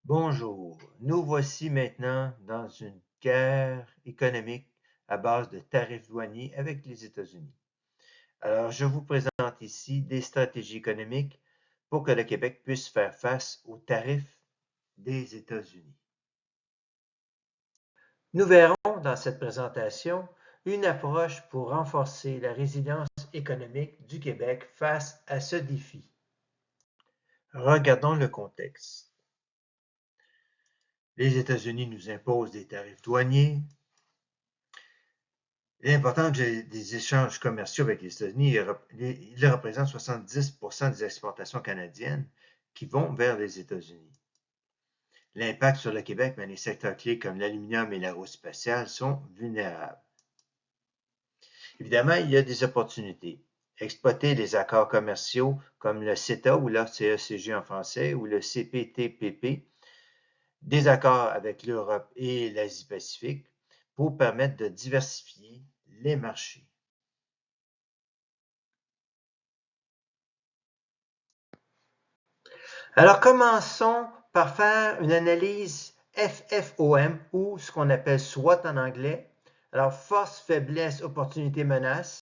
Bonjour, nous voici maintenant dans une guerre économique à base de tarifs douaniers avec les États-Unis. Alors, je vous présente ici des stratégies économiques pour que le Québec puisse faire face aux tarifs des États-Unis. Nous verrons dans cette présentation une approche pour renforcer la résilience économique du Québec face à ce défi. Regardons le contexte. Les États-Unis nous imposent des tarifs douaniers. L'importance des échanges commerciaux avec les États-Unis, il représente 70% des exportations canadiennes qui vont vers les États-Unis. L'impact sur le Québec, mais les secteurs clés comme l'aluminium et l'aérospatiale sont vulnérables. Évidemment, il y a des opportunités. Exploiter les accords commerciaux comme le CETA ou l'ACECG en français ou le CPTPP, des accords avec l'Europe et l'Asie-Pacifique pour permettre de diversifier les marchés. Alors, commençons par faire une analyse FFOM ou ce qu'on appelle SWOT en anglais. Alors, force, faiblesse, opportunité, menace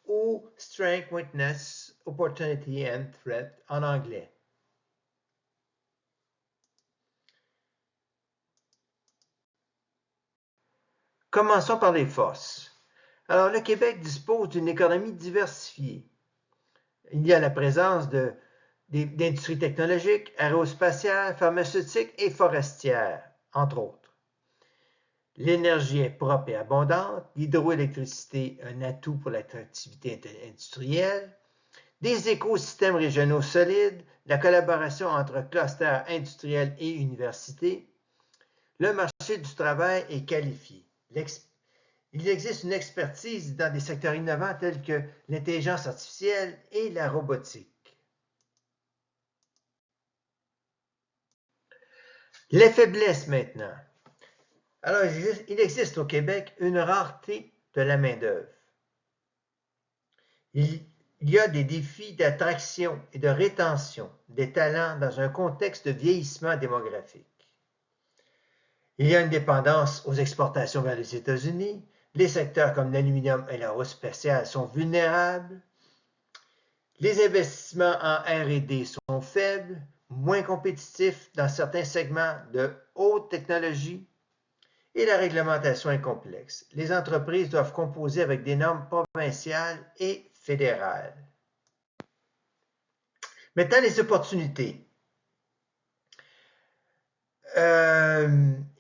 ou Strength, Weakness, Opportunity and Threat en anglais. Commençons par les forces. Alors, le Québec dispose d'une économie diversifiée. Il y a la présence d'industries technologiques, aérospatiales, pharmaceutiques et forestières, entre autres. L'énergie est propre et abondante, l'hydroélectricité un atout pour l'attractivité industrielle, des écosystèmes régionaux solides, la collaboration entre clusters industriels et universités. Le marché du travail est qualifié. Il existe une expertise dans des secteurs innovants tels que l'intelligence artificielle et la robotique. Les faiblesses maintenant. Alors, il existe au Québec une rareté de la main-d'œuvre. Il y a des défis d'attraction et de rétention des talents dans un contexte de vieillissement démographique. Il y a une dépendance aux exportations vers les États-Unis. Les secteurs comme l'aluminium et l'aérospatiale sont vulnérables. Les investissements en R&D sont faibles, moins compétitifs dans certains segments de haute technologie et la réglementation est complexe. Les entreprises doivent composer avec des normes provinciales et fédérales. Maintenant, les opportunités.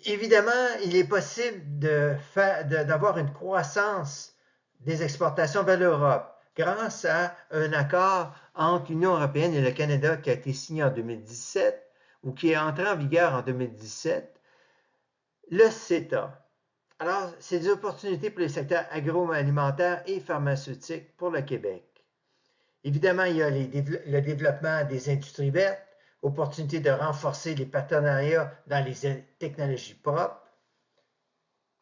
Évidemment, il est possible d'avoir une croissance des exportations vers l'Europe grâce à un accord entre l'Union européenne et le Canada qui a été signé en 2017 ou qui est entré en vigueur en 2017, le CETA. Alors, c'est des opportunités pour les secteurs agroalimentaires et pharmaceutiques pour le Québec. Évidemment, il y a le développement des industries vertes, opportunité de renforcer les partenariats dans les technologies propres,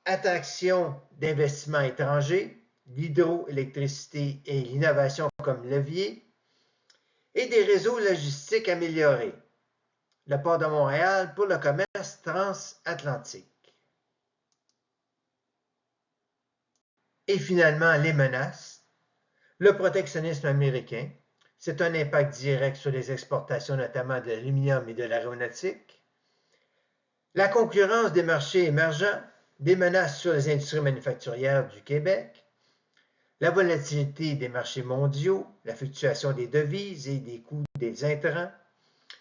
attraction d'investissements étrangers, l'hydroélectricité et l'innovation comme levier, et des réseaux logistiques améliorés. Le port de Montréal pour le commerce transatlantique. Et finalement, les menaces. Le protectionnisme américain, c'est un impact direct sur les exportations, notamment de l'aluminium et de l'aéronautique. La concurrence des marchés émergents, des menaces sur les industries manufacturières du Québec, la volatilité des marchés mondiaux, la fluctuation des devises et des coûts des intrants,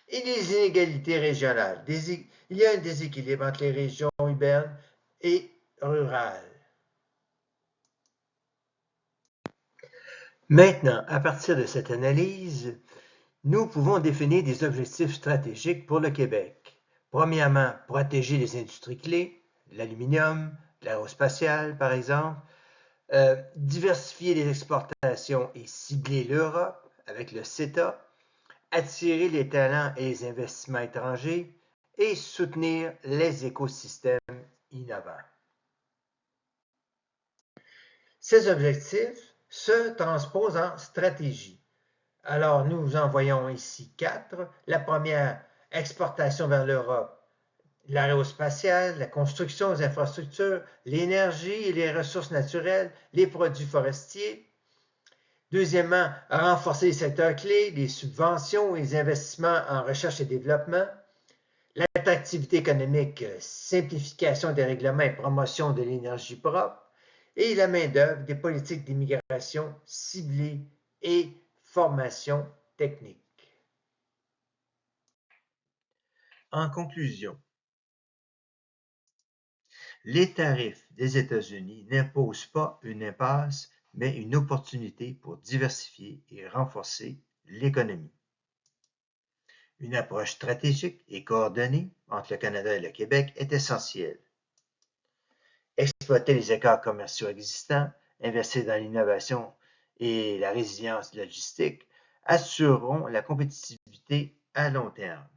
et les inégalités régionales. Il y a un déséquilibre entre les régions urbaines et rurales. Maintenant, à partir de cette analyse, nous pouvons définir des objectifs stratégiques pour le Québec. Premièrement, protéger les industries clés, l'aluminium, l'aérospatiale par exemple, diversifier les exportations et cibler l'Europe avec le CETA, attirer les talents et les investissements étrangers et soutenir les écosystèmes innovants. Ces objectifs se transposent en stratégie. Alors, nous en voyons ici 4. La première, exportation vers l'Europe. l'aérospatiale, la construction des infrastructures, l'énergie et les ressources naturelles, les produits forestiers. Deuxièmement, renforcer les secteurs clés, les subventions et les investissements en recherche et développement. L'attractivité économique, simplification des règlements et promotion de l'énergie propre. Et la main-d'œuvre, des politiques d'immigration ciblées et formation technique. En conclusion, les tarifs des États-Unis n'imposent pas une impasse, mais une opportunité pour diversifier et renforcer l'économie. Une approche stratégique et coordonnée entre le Canada et le Québec est essentielle. Exploiter les écarts commerciaux existants, investir dans l'innovation et la résilience logistique assureront la compétitivité à long terme.